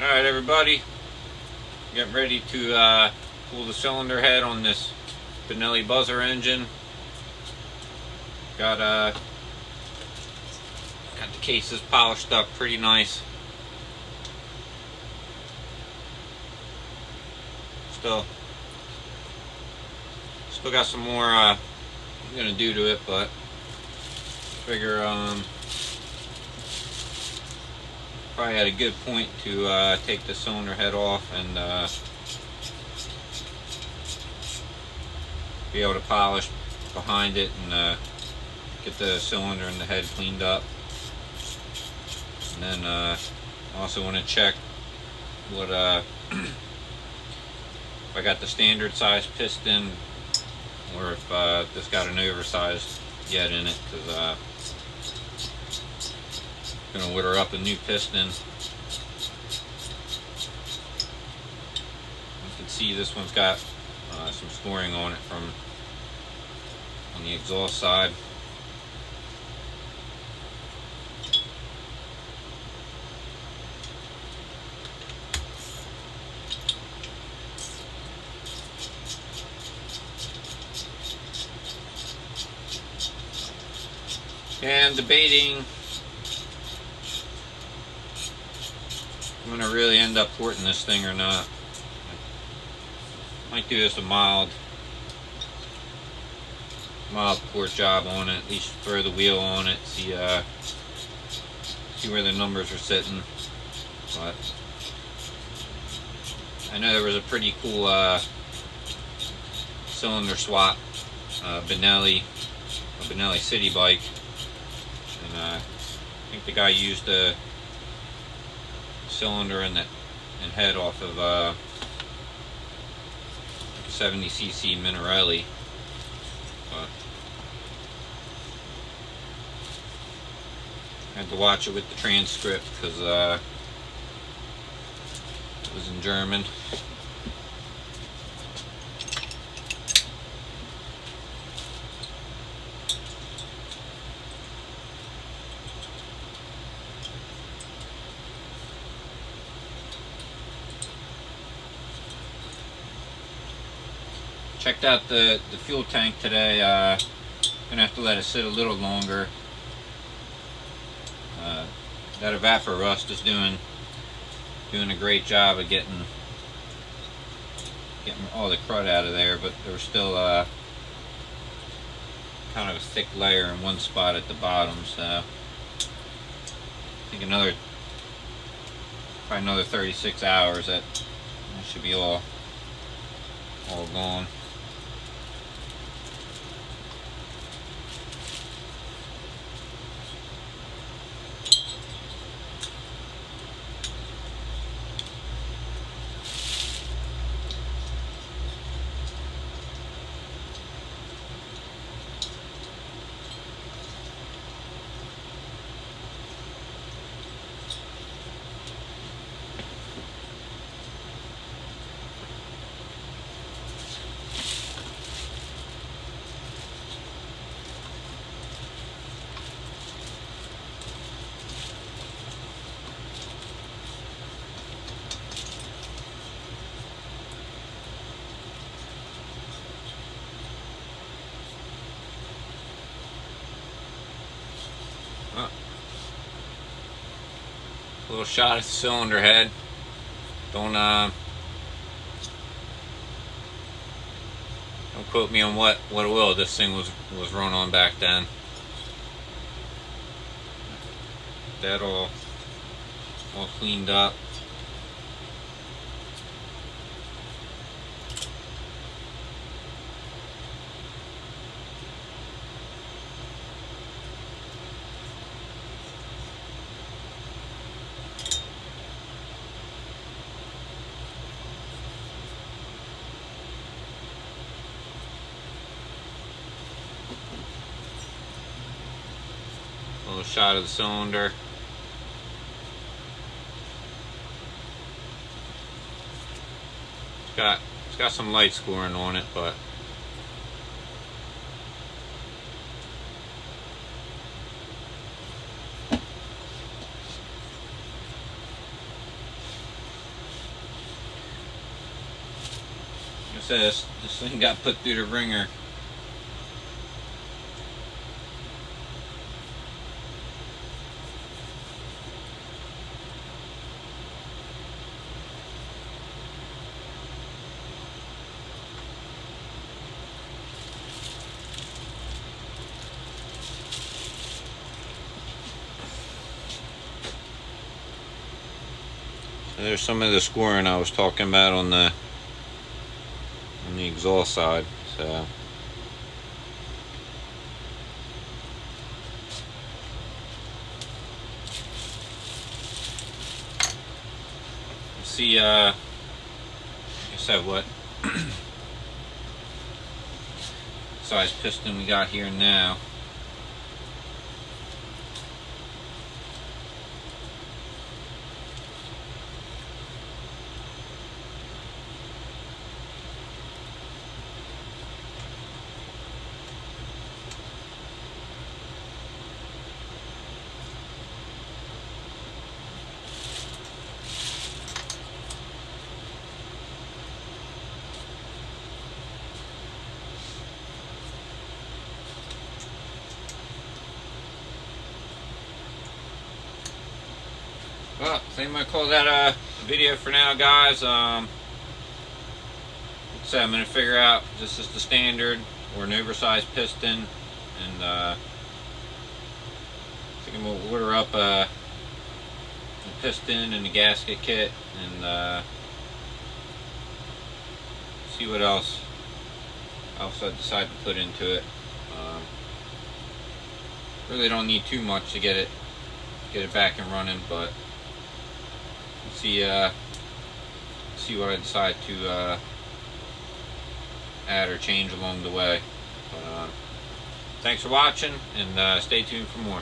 Alright everybody, getting ready to pull the cylinder head on this Benelli buzzer engine. Got the cases polished up pretty nice. Still got some more I'm gonna do to it, but figure probably at a good point to take the cylinder head off and be able to polish behind it and get the cylinder and the head cleaned up. And then also want to check what if I got the standard size piston or if this got an oversized yet in it, because I'm going to order up a new piston. You can see this one's got some scoring on it on the exhaust side. And debating I'm going to really end up porting this thing or not. Might do this a mild port job on it, at least throw the wheel on it, see where the numbers are sitting. But I know there was a pretty cool cylinder swap Benelli city bike, and I think the guy used the cylinder and head off of 70cc Benelli. But I had to watch it with the transcript because it was in German. Checked out the fuel tank today. Gonna have to let it sit a little longer. That evapor rust is doing a great job of getting all the crud out of there, but there's still kind of a thick layer in one spot at the bottom. So I think probably another 36 hours that should be all gone. A little shot at the cylinder head. Don't quote me on what oil this thing was run on back then. That all cleaned up. Little shot of the cylinder. It's got some light scoring on it, but I said, this thing got put through the ringer. There's some of the scoring I was talking about on the exhaust side. So see, like I said, what size piston we got here now. Well, I think I'm going to call that a video for now, guys. Like I said, I'm going to figure out if this is the standard or an oversized piston, and I think I'm going to order up a piston and a gasket kit, and see what else I decide to put into it. Really don't need too much to get it back and running, but see what I decide to add or change along the way. Thanks for watching, and stay tuned for more.